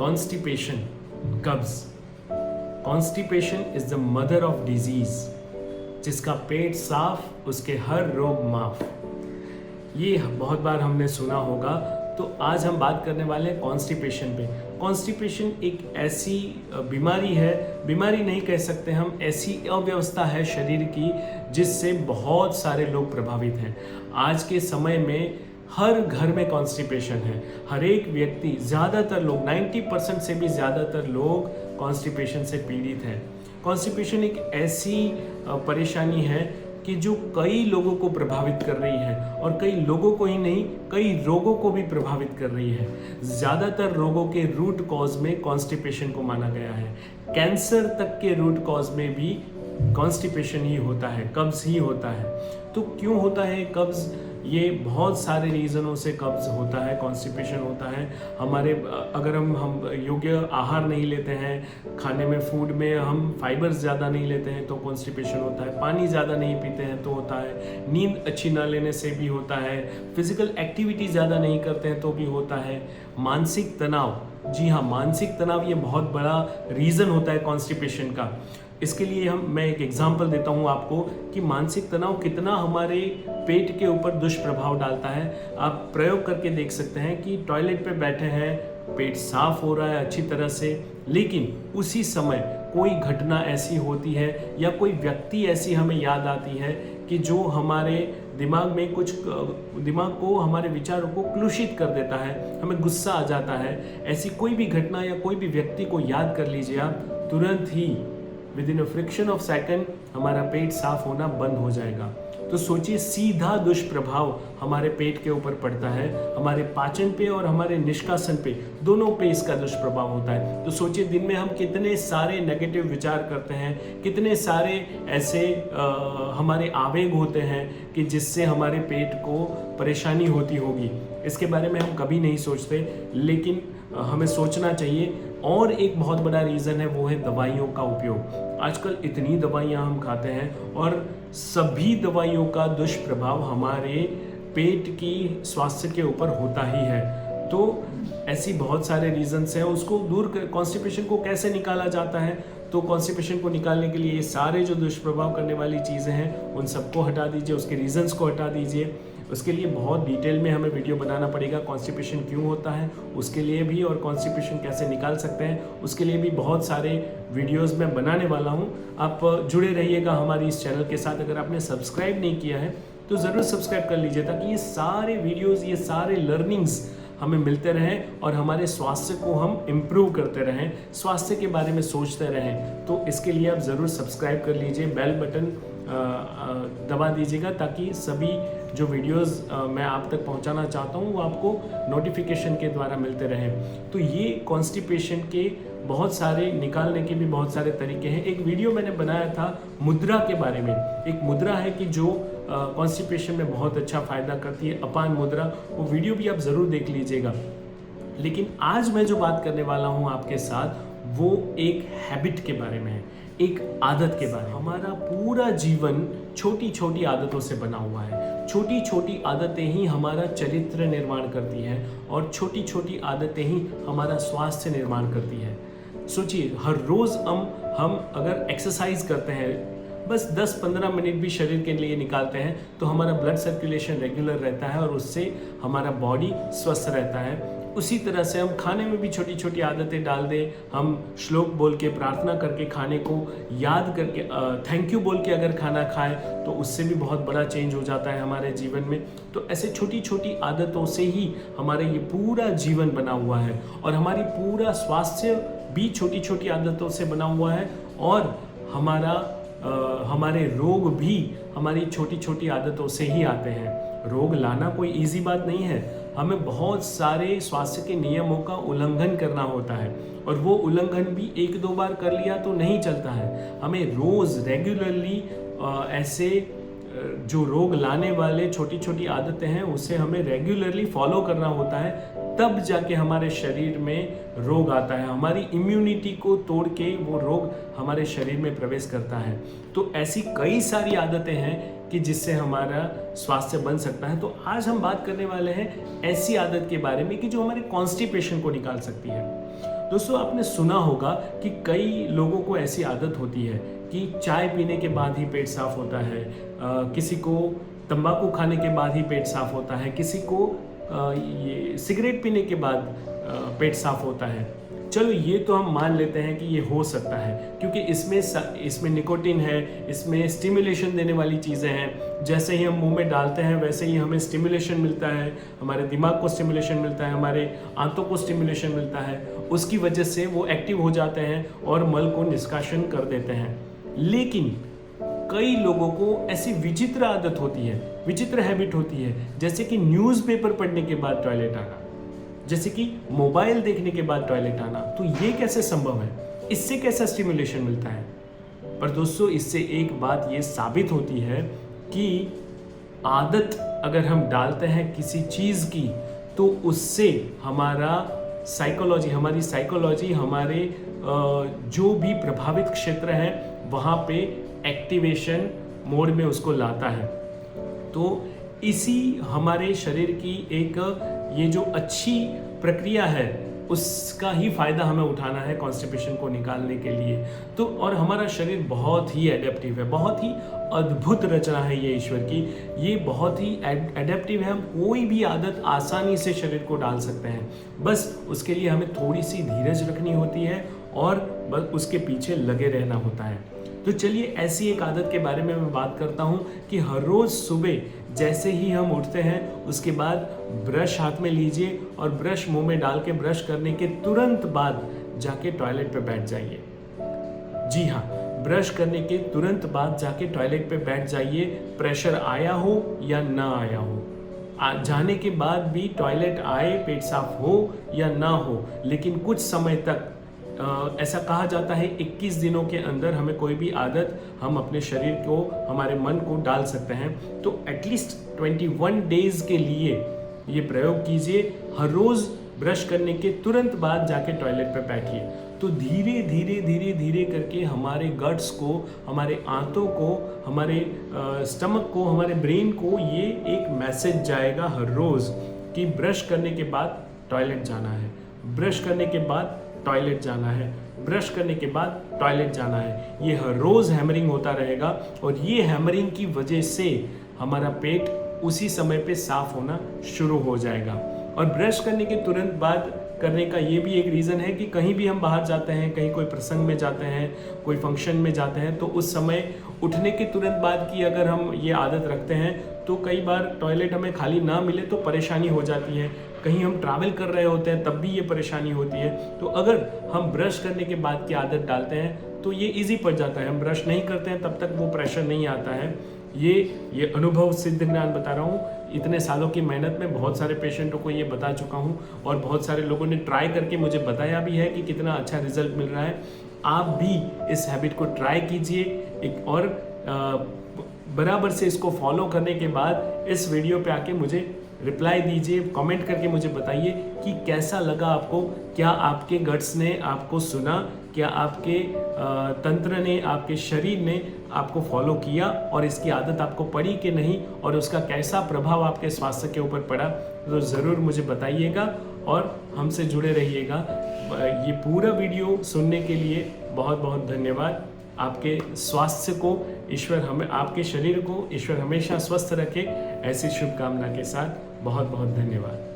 Constipation, कब्ज। Constipation is the mother of disease. जिसका पेट साफ उसके हर रोग माफ। ये बहुत बार हमने सुना होगा। तो आज हम बात करने वाले हैं कॉन्स्टिपेशन पे। कॉन्स्टिपेशन एक ऐसी बीमारी है, बीमारी नहीं कह सकते हम, ऐसी अव्यवस्था है शरीर की जिससे बहुत सारे लोग प्रभावित हैं। आज के समय में हर घर में कॉन्स्टिपेशन है। हर एक व्यक्ति, ज़्यादातर लोग, 90% से भी ज़्यादातर लोग कॉन्स्टिपेशन से पीड़ित हैं। कॉन्स्टिपेशन एक ऐसी परेशानी है कि जो कई लोगों को प्रभावित कर रही है, और कई लोगों को ही नहीं, कई रोगों को भी प्रभावित कर रही है। ज़्यादातर रोगों के रूट कॉज में कॉन्स्टिपेशन को माना गया है। कैंसर तक के रूट कॉज में भी कॉन्स्टिपेशन ही होता है, कब्ज ही होता है। तो क्यों होता है कब्ज? ये बहुत सारे रीज़नों से कब्ज होता है, कॉन्स्टिपेशन होता है। हमारे अगर हम योग्य आहार नहीं लेते हैं, खाने में, फूड में हम फाइबर्स ज़्यादा नहीं लेते हैं तो कॉन्स्टिपेशन होता है। पानी ज़्यादा नहीं पीते हैं तो होता है। नींद अच्छी ना लेने से भी होता है। फिजिकल एक्टिविटी ज़्यादा नहीं करते हैं तो भी होता है। मानसिक तनाव, जी हाँ, मानसिक तनाव ये बहुत बड़ा रीज़न होता है कॉन्स्टिपेशन का। इसके लिए मैं एक एग्जांपल देता हूँ आपको कि मानसिक तनाव कितना हमारे पेट के ऊपर दुष्प्रभाव डालता है। आप प्रयोग करके देख सकते हैं कि टॉयलेट पे बैठे हैं, पेट साफ हो रहा है अच्छी तरह से, लेकिन उसी समय कोई घटना ऐसी होती है या कोई व्यक्ति ऐसी हमें याद आती है कि जो हमारे दिमाग में दिमाग को, हमारे विचारों को कलुषित कर देता है, हमें गुस्सा आ जाता है। ऐसी कोई भी घटना या कोई भी व्यक्ति को याद कर लीजिए आप, तुरंत ही within a fraction of second हमारा पेट साफ होना बंद हो जाएगा। तो सोचिए, सीधा दुष्प्रभाव हमारे पेट के ऊपर पड़ता है, हमारे पाचन पे और हमारे निष्कासन पे, दोनों पे इसका दुष्प्रभाव होता है। तो सोचिए, दिन में हम कितने सारे नेगेटिव विचार करते हैं, कितने सारे ऐसे हमारे आवेग होते हैं कि जिससे हमारे पेट को परेशानी होती होगी। इसके बारे में हम कभी नहीं सोचते, लेकिन हमें सोचना चाहिए। और एक बहुत बड़ा रीज़न है, वो है दवाइयों का उपयोग। आजकल इतनी दवाइयाँ हम खाते हैं और सभी दवाइयों का दुष्प्रभाव हमारे पेट की स्वास्थ्य के ऊपर होता ही है। तो ऐसी बहुत सारे रीजंस हैं। उसको कॉन्स्टिपेशन को कैसे निकाला जाता है? तो कॉन्स्टिपेशन को निकालने के लिए ये सारे जो दुष्प्रभाव करने वाली चीज़ें हैं उन सबको हटा दीजिए, उसके रीजंस को हटा दीजिए। उसके लिए बहुत डिटेल में हमें वीडियो बनाना पड़ेगा। कॉन्स्टिपेशन क्यों होता है उसके लिए भी, और कॉन्स्टिपेशन कैसे निकाल सकते हैं उसके लिए भी बहुत सारे वीडियोस मैं बनाने वाला हूं। आप जुड़े रहिएगा हमारी इस चैनल के साथ। अगर आपने सब्सक्राइब नहीं किया है तो ज़रूर सब्सक्राइब कर लीजिए, ताकि ये सारे वीडियोज़, ये सारे लर्निंग्स हमें मिलते रहें और हमारे स्वास्थ्य को हम इम्प्रूव करते रहें, स्वास्थ्य के बारे में सोचते रहें। तो इसके लिए आप ज़रूर सब्सक्राइब कर लीजिए, बेल बटन दबा दीजिएगा, ताकि सभी जो वीडियोस मैं आप तक पहुंचाना चाहता हूं वो आपको नोटिफिकेशन के द्वारा मिलते रहें। तो ये कॉन्स्टिपेशन के बहुत सारे निकालने के भी बहुत सारे तरीके हैं। एक वीडियो मैंने बनाया था मुद्रा के बारे में। एक मुद्रा है कि जो कॉन्स्टिपेशन में बहुत अच्छा फ़ायदा करती है, अपान मुद्रा। वो वीडियो भी आप ज़रूर देख लीजिएगा। लेकिन आज मैं जो बात करने वाला हूँ आपके साथ, वो एक हैबिट के बारे में है, एक आदत के बारे में। हमारा पूरा जीवन छोटी छोटी आदतों से बना हुआ है। छोटी छोटी आदतें ही हमारा चरित्र निर्माण करती हैं, और छोटी छोटी आदतें ही हमारा स्वास्थ्य निर्माण करती है। सोचिए, हर रोज़ हम अगर एक्सरसाइज करते हैं, बस 10-15 मिनट भी शरीर के लिए निकालते हैं, तो हमारा ब्लड सर्कुलेशन रेगुलर रहता है और उससे हमारा बॉडी स्वस्थ रहता है। उसी तरह से हम खाने में भी छोटी छोटी आदतें डाल दें। हम श्लोक बोल के, प्रार्थना करके, खाने को याद करके, थैंक यू बोल के अगर खाना खाएं तो उससे भी बहुत बड़ा चेंज हो जाता है हमारे जीवन में। तो ऐसे छोटी छोटी आदतों से ही हमारे ये पूरा जीवन बना हुआ है, और हमारी पूरा स्वास्थ्य भी छोटी छोटी आदतों से बना हुआ है, और हमारे रोग भी हमारी छोटी छोटी आदतों से ही आते हैं। रोग लाना कोई इजी बात नहीं है। हमें बहुत सारे स्वास्थ्य के नियमों का उल्लंघन करना होता है, और वो उल्लंघन भी 1-2 बार कर लिया तो नहीं चलता है। हमें रोज़ रेगुलरली ऐसे जो रोग लाने वाले छोटी छोटी आदतें हैं उसे हमें रेगुलरली फॉलो करना होता है, तब जाके हमारे शरीर में रोग आता है। हमारी इम्यूनिटी को तोड़ के वो रोग हमारे शरीर में प्रवेश करता है। तो ऐसी कई सारी आदतें हैं कि जिससे हमारा स्वास्थ्य बन सकता है। तो आज हम बात करने वाले हैं ऐसी आदत के बारे में कि जो हमारे कॉन्स्टिपेशन को निकाल सकती है। दोस्तों आपने सुना होगा कि कई लोगों को ऐसी आदत होती है कि चाय पीने के बाद ही पेट साफ होता है, किसी को तंबाकू खाने के बाद ही पेट साफ होता है, किसी को ये सिगरेट पीने के बाद पेट साफ होता है। चलो ये तो हम मान लेते हैं कि ये हो सकता है, क्योंकि इसमें निकोटिन है, इसमें स्टिमुलेशन देने वाली चीज़ें हैं। जैसे ही हम मुंह में डालते हैं वैसे ही हमें स्टिमुलेशन मिलता है, हमारे दिमाग को स्टिमुलेशन मिलता है, हमारे आंतों को स्टिमुलेशन मिलता है। उसकी वजह से वो एक्टिव हो जाते हैं और मल को निष्कासन कर देते हैं। लेकिन कई लोगों को ऐसी विचित्र आदत होती है, विचित्र हैबिट होती है, जैसे कि न्यूज़पेपर पढ़ने के बाद टॉयलेट आना, जैसे कि मोबाइल देखने के बाद टॉयलेट आना। तो ये कैसे संभव है? इससे कैसा स्टिमुलेशन मिलता है? पर दोस्तों इससे एक बात ये साबित होती है कि आदत अगर हम डालते हैं किसी चीज़ की तो उससे हमारी साइकोलॉजी हमारे जो भी प्रभावित क्षेत्र हैं वहाँ पे एक्टिवेशन मोड में उसको लाता है। तो इसी हमारे शरीर की एक ये जो अच्छी प्रक्रिया है उसका ही फ़ायदा हमें उठाना है कॉन्स्टिपेशन को निकालने के लिए। तो और हमारा शरीर बहुत ही एडेप्टिव है, बहुत ही अद्भुत रचना है ये ईश्वर की, ये बहुत ही एडेप्टिव है। हम कोई भी आदत आसानी से शरीर को डाल सकते हैं, बस उसके लिए हमें थोड़ी सी धीरज रखनी होती है और बस उसके पीछे लगे रहना होता है। तो चलिए ऐसी एक आदत के बारे में मैं बात करता हूँ कि हर रोज़ सुबह जैसे ही हम उठते हैं उसके बाद ब्रश हाथ में लीजिए और ब्रश मुंह में डाल के ब्रश करने के तुरंत बाद जाके टॉयलेट पे बैठ जाइए। जी हाँ, ब्रश करने के तुरंत बाद जाके टॉयलेट पे बैठ जाइए, प्रेशर आया हो या ना आया हो। जाने के बाद भी टॉयलेट आए, पेट साफ हो या ना हो, लेकिन कुछ समय तक ऐसा कहा जाता है 21 दिनों के अंदर हमें कोई भी आदत हम अपने शरीर को, हमारे मन को डाल सकते हैं। तो एटलीस्ट 21 डेज के लिए ये प्रयोग कीजिए। हर रोज़ ब्रश करने के तुरंत बाद जाके टॉयलेट पे बैठिए। तो धीरे धीरे करके हमारे गट्स को, हमारे आंतों को, हमारे स्टमक को, हमारे ब्रेन को ये एक मैसेज जाएगा हर रोज़ कि ब्रश करने के बाद टॉयलेट जाना है, ब्रश करने के बाद टॉयलेट जाना है, ब्रश करने के बाद टॉयलेट जाना है। ये हर रोज़ हैमरिंग होता रहेगा और ये हैमरिंग की वजह से हमारा पेट उसी समय पे साफ होना शुरू हो जाएगा। और ब्रश करने के तुरंत बाद करने का ये भी एक रीज़न है कि कहीं भी हम बाहर जाते हैं, कहीं कोई प्रसंग में जाते हैं, कोई फंक्शन में जाते हैं, तो उस समय उठने के तुरंत बाद की अगर हम ये आदत रखते हैं तो कई बार टॉयलेट हमें खाली ना मिले तो परेशानी हो जाती है। कहीं हम ट्रैवल कर रहे होते हैं तब भी ये परेशानी होती है। तो अगर हम ब्रश करने के बाद की आदत डालते हैं तो ये इजी पड़ जाता है। हम ब्रश नहीं करते हैं तब तक वो प्रेशर नहीं आता है। ये अनुभव सिद्ध ज्ञान बता रहा हूँ। इतने सालों की मेहनत में बहुत सारे पेशेंटों को ये बता चुका हूँ और बहुत सारे लोगों ने ट्राई करके मुझे बताया भी है कि कितना अच्छा रिजल्ट मिल रहा है। आप भी इस हैबिट को ट्राई कीजिए और बराबर से इसको फॉलो करने के बाद इस वीडियो पे आके मुझे रिप्लाई दीजिए, कमेंट करके मुझे बताइए कि कैसा लगा आपको। क्या आपके गट्स ने आपको सुना, क्या आपके तंत्र ने, आपके शरीर ने आपको फॉलो किया और इसकी आदत आपको पड़ी कि नहीं, और उसका कैसा प्रभाव आपके स्वास्थ्य के ऊपर पड़ा, तो ज़रूर मुझे बताइएगा और हमसे जुड़े रहिएगा। ये पूरा वीडियो सुनने के लिए बहुत बहुत धन्यवाद। आपके स्वास्थ्य को ईश्वर हमें, आपके शरीर को ईश्वर हमेशा स्वस्थ रखे, ऐसी शुभकामना के साथ बहुत बहुत धन्यवाद।